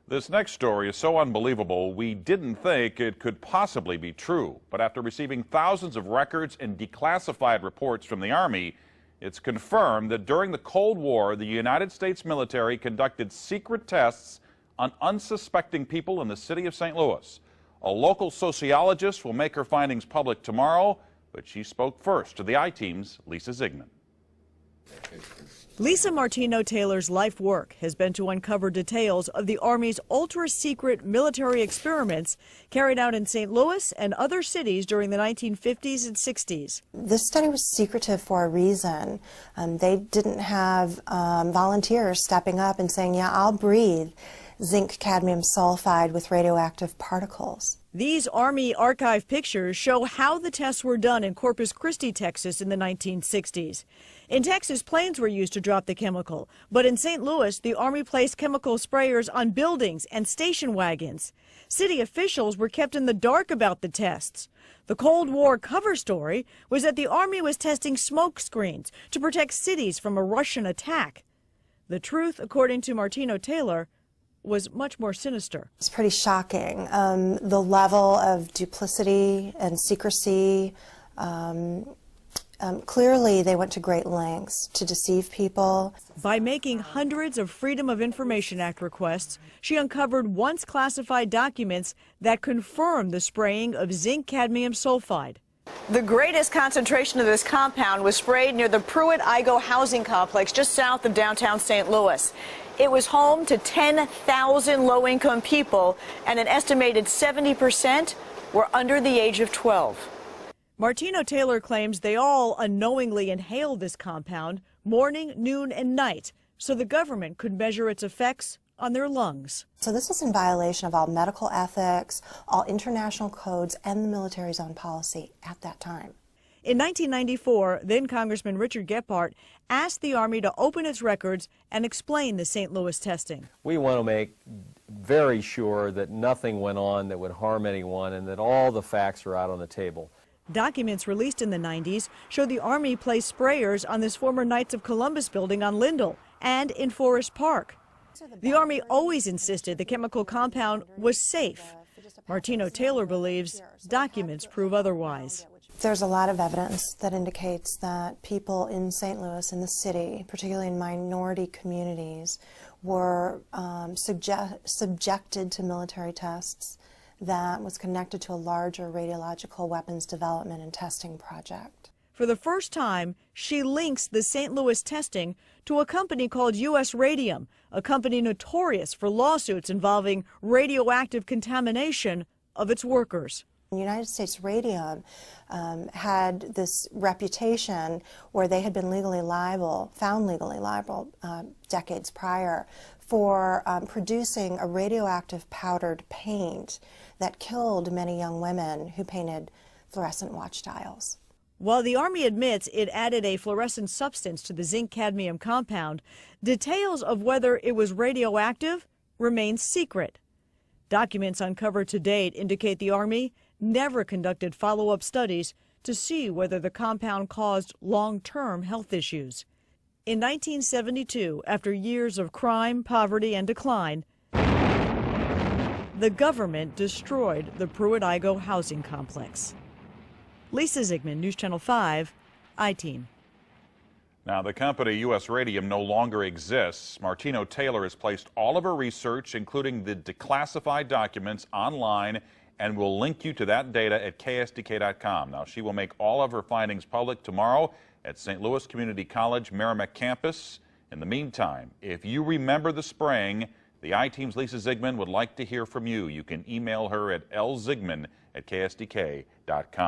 This next story is so unbelievable, we didn't think it could possibly be true. But after receiving thousands of records and declassified reports from the Army, it's confirmed that during the Cold War, the United States military conducted secret tests on unsuspecting people in the city of St. Louis. A local sociologist will make her findings public tomorrow, but she spoke first to the I-Team's Lisa Ziegman. Lisa Martino-Taylor's life work has been to uncover details of the Army's ultra-secret military experiments carried out in St. Louis and other cities during the 1950s and 60s. This study was secretive for a reason. They didn't have volunteers stepping up and saying, yeah, I'll breathe zinc cadmium sulfide with radioactive particles. These Army archive pictures show how the tests were done in Corpus Christi, Texas in the 1960s. In Texas, planes were used to drop the chemical, but in St. Louis, the Army placed chemical sprayers on buildings and station wagons. City officials were kept in the dark about the tests. The Cold War cover story was that the Army was testing smoke screens to protect cities from a Russian attack. The truth, according to Martino-Taylor, was much more sinister. It's pretty shocking. The level of duplicity and secrecy, clearly they went to great lengths to deceive people. By making hundreds of Freedom of Information Act requests, she uncovered once classified documents that confirmed the spraying of zinc cadmium sulfide. The greatest concentration of this compound was sprayed near the Pruitt-Igoe housing complex just south of downtown St. Louis. It was home to 10,000 low-income people, and an estimated 70% were under the age of 12. Martino-Taylor claims they all unknowingly inhaled this compound morning, noon, and night, so the government could measure its effects on their lungs. So this was in violation of all medical ethics, all international codes, and the military's own policy at that time. In 1994, then Congressman Richard Gephardt asked the Army to open its records and explain the St. Louis testing. We want to make very sure that nothing went on that would harm anyone and that all the facts are out on the table. Documents released in the 90s show the Army placed sprayers on this former Knights of Columbus building on Lindell and in Forest Park. The Army always insisted the chemical compound was safe. Martino-Taylor believes documents prove otherwise. There's a lot of evidence that indicates that people in St. Louis, in the city, particularly in minority communities, were subjected to military tests that was connected to a larger radiological weapons development and testing project. For the first time, she links the St. Louis testing to a company called U.S. Radium, a company notorious for lawsuits involving radioactive contamination of its workers. United States Radium had this reputation where they had been found legally liable decades prior for producing a radioactive powdered paint that killed many young women who painted fluorescent watch dials. While the Army admits it added a fluorescent substance to the zinc cadmium compound, details of whether it was radioactive remain secret. Documents uncovered to date indicate the Army never conducted follow-up studies to see whether the compound caused long-term health issues. In 1972, after years of crime, poverty, and decline, the government destroyed the Pruitt-Igoe housing complex. Lisa Ziegman, News Channel 5, I-Team. Now, the company U.S. Radium no longer exists. Martino-Taylor has placed all of her research, including the declassified documents, online, and will link you to that data at ksdk.com. Now, she will make all of her findings public tomorrow at St. Louis Community College Merrimack campus. In the meantime, if you remember the spraying, the I-Team's Lisa Ziegman would like to hear from you. You can email her at lziegman@ksdk.com.